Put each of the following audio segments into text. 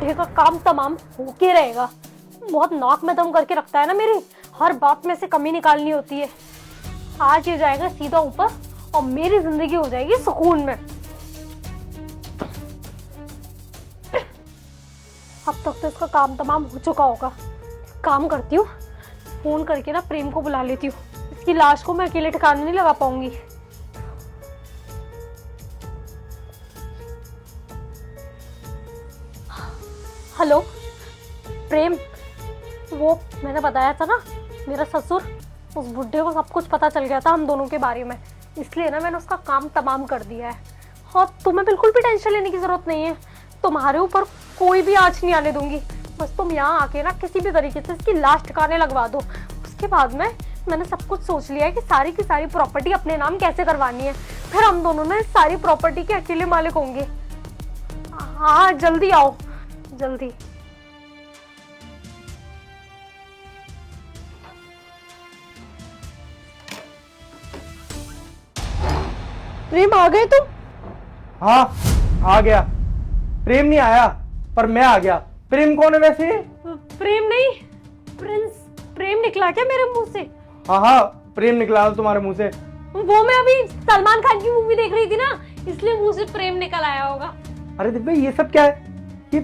बुढ़े का काम तमाम होके रहेगा। बहुत नाक में दम करके रखता है ना मेरी, हर बात में से कमी निकालनी होती है। आज ये जाएगा सीधा ऊपर और मेरी जिंदगी हो जाएगी सुकून में। अब तक तो इसका काम तमाम हो चुका होगा। काम करती हूँ, फोन करके ना प्रेम को बुला लेती हूँ। इसकी लाश को मैं अकेले ठिकाने नहीं लगा पाऊंगी। हेलो प्रेम, वो मैंने बताया था ना, मेरा ससुर, उस बुड्ढे को सब कुछ पता चल गया था हम दोनों के बारे में, इसलिए ना मैंने उसका काम तमाम कर दिया है। और तुम्हें बिल्कुल भी टेंशन लेने की जरूरत नहीं है, तुम्हारे ऊपर कोई भी आँच नहीं आने दूंगी। बस तुम यहाँ आके ना किसी भी तरीके से इसकी लाश ठिकाने लगवा दो। उसके बाद में मैंने सब कुछ सोच लिया है कि सारी की सारी प्रॉपर्टी अपने नाम कैसे करवानी है, फिर हम दोनों ना सारी प्रॉपर्टी के अकेले मालिक होंगे। हाँ जल्दी आओ, जल्दी। प्रेम आ गए तुम? हाँ आ गया। प्रेम नहीं आया पर मैं आ गया। प्रेम कौन है वैसे? प्रेम नहीं, प्रिंस। प्रेम निकला क्या मेरे मुंह से? हाँ हाँ प्रेम निकला तुम्हारे मुंह से। वो मैं अभी सलमान खान की मूवी देख रही थी ना, इसलिए मुंह से प्रेम निकल आया होगा। अरे दिव्या ये सब क्या है? ये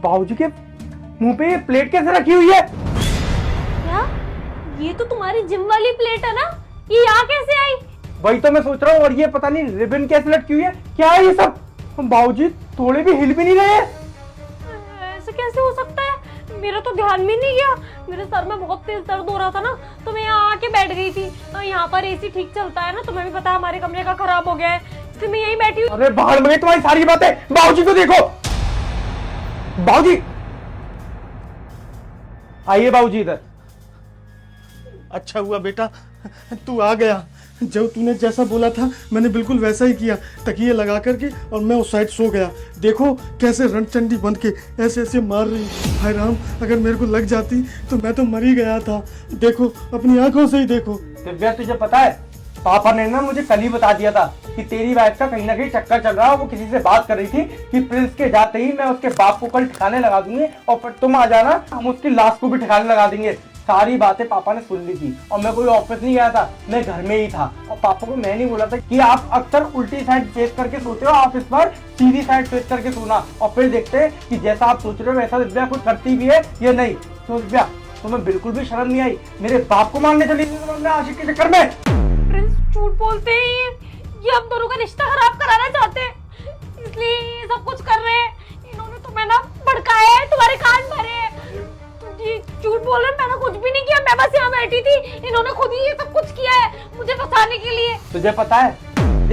बाबूजी के मुंह पे ये प्लेट कैसे रखी हुई है? क्या? ये तो तुम्हारी जिम वाली प्लेट है ना, ये यहाँ कैसे आई? वही तो मैं सोच रहा हूँ। और ये पता नहीं रिबन कैसे लटकी हुई है, क्या है ये सब? बाबूजी थोड़े भी हिल भी नहीं रहे। ऐसे कैसे हो सकता है? मेरा तो ध्यान में नहीं गया, मेरे सर में बहुत तेज दर्द हो रहा था ना, तो मैं यहाँ आके बैठ गई थी। तो यहाँ पर एसी ठीक चलता है ना, तुम्हें भी पता है हमारे कमरे का खराब हो गया है, इसलिए मैं यहीं बैठी हूँ। अरे बाहर में तुम्हारी सारी बातें। बाबूजी को देखो। बाबूजी आइए, बाबूजी इधर। अच्छा हुआ बेटा तू आ गया। जब तूने जैसा बोला था मैंने बिल्कुल वैसा ही किया, तकिए लगा करके, और मैं उस साइड सो गया। देखो कैसे रणचंडी बन के ऐसे ऐसे मार रही। हाय राम, अगर मेरे को लग जाती तो मैं तो मर ही गया था। देखो अपनी आंखों से ही देखो। दिव्या तुझे पता है, पापा ने ना मुझे कल ही बता दिया था कि तेरी वाइफ का कहीं ना कहीं चक्कर चल रहा है। वो किसी से बात कर रही थी कि प्रिंस के जाते ही मैं उसके बाप को कल ठिकाने लगा दूंगी और फिर तुम आ जाना, हम उसकी लाश को भी ठिकाने लगा देंगे। सारी बातें पापा ने सुन ली थी और मैं कोई ऑफिस नहीं गया था, मैं घर में ही था। और पापा को मैं नहीं बोला था कि आप अक्सर उल्टी साइड फेस करके सोते हो, आप इस बार सीधी साइड फेस करके सोना, और फिर देखते हैं कि जैसा आप सोच रहे हो वैसा दिव्या कुछ करती भी है या नहीं। तो दिव्या तुम्हें बिल्कुल भी शर्म नहीं आई? मेरे बाप को मारने चली थी तुम आशिक के चक्कर में। प्रिंस झूठ बोलते हैं, ये हम दोनों का रिश्ता खराब कराना चाहते हैं, इसलिए ये सब कुछ कर रहे हैं। इन्होंने तुम्हें ना भड़काया है, तुम्हारे कान भरे हैं। ये झूठ बोल रहे हैं, मैंने कुछ भी नहीं किया, मैं बस यहाँ बैठी थी, इन्होंने खुद ही ये सब कुछ किया है मुझे फंसाने के लिए। तुझे पता है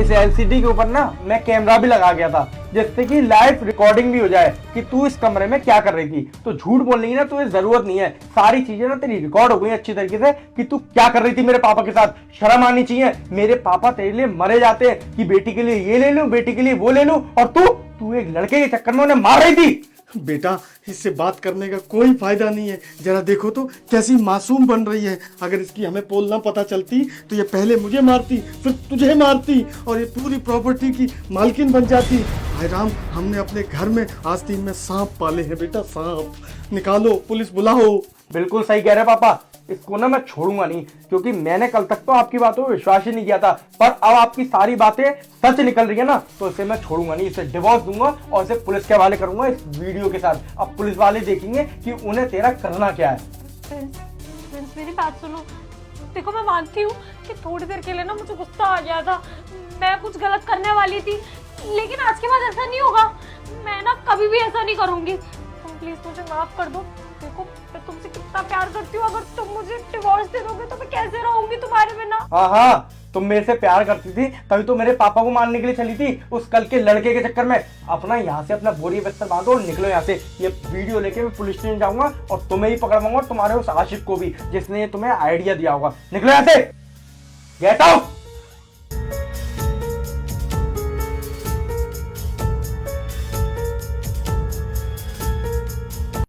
इस एलसीडी के ऊपर ना मैं कैमरा भी लगा गया था, जिससे कि लाइव रिकॉर्डिंग भी हो जाए कि तू इस कमरे में क्या कर रही थी। तो झूठ बोलने की ना तुझे जरूरत नहीं है, सारी चीजें ना तेरी रिकॉर्ड हो गई अच्छी तरीके से कि तू क्या कर रही थी मेरे पापा के साथ। शर्म आनी चाहिए। मेरे पापा तेरे लिए मरे जाते हैं कि बेटी के लिए ये ले लूं, बेटी के लिए वो ले लूं, और तू एक लड़के के चक्कर में उन्हें मार रही थी। बेटा इससे बात करने का कोई फायदा नहीं है। जरा देखो तो कैसी मासूम बन रही है। अगर इसकी हमें पोल ना पता चलती तो ये पहले मुझे मारती, फिर तुझे मारती, और ये पूरी प्रॉपर्टी की मालकिन बन जाती। हाय राम, हमने अपने घर में आस्तीन में सांप पाले हैं बेटा, सांप। निकालो, पुलिस बुलाओ। बिल्कुल सही कह रहे पापा, इसको ना मैं छोड़ूंगा नहीं, क्योंकि मैंने कल तक तो आपकी बातों पर विश्वास ही नहीं किया था, पर अब आपकी सारी बातें सच निकल रही है ना, तो इसे मैं छोड़ूंगा नहीं। इसे डिवोर्स दूंगा और इसे पुलिस के हवाले करूंगा इस वीडियो के साथ। अब पुलिस वाले देखेंगे कि उन्हें तेरा करना क्या है। प्रिंस मेरी बात सुनो, देखो मैं मानती हूँ कि थोड़ी देर के लिए ना मुझे गुस्सा आ गया था, मैं कुछ गलत करने वाली थी, लेकिन आज के बाद ऐसा नहीं होगा। मैं ना कभी भी ऐसा नहीं करूंगी, तुम प्लीज मुझे माफ कर दो। देखो मैं तुमसे कितना प्यार करती हूँ, अगर तुम मुझे डिवोर्स दे दोगे तो मैं कैसे रहूंगी तुम्हारे बिना। हाँ हाँ, तुम मेरे से प्यार करती थी तभी तो मेरे पापा को मारने के लिए चली थी उस कल के लड़के के चक्कर में। अपना यहाँ से अपना बोरी बिस्तर बांधो और निकलो यहाँ से। ये वीडियो लेके मैं पुलिस स्टेशन जाऊंगा और तुम्हें ही पकड़वाऊंगा और तुम्हारे उस आशिक को भी जिसने तुम्हें आइडिया दिया होगा। निकलो यहाँ से, गेट आउट।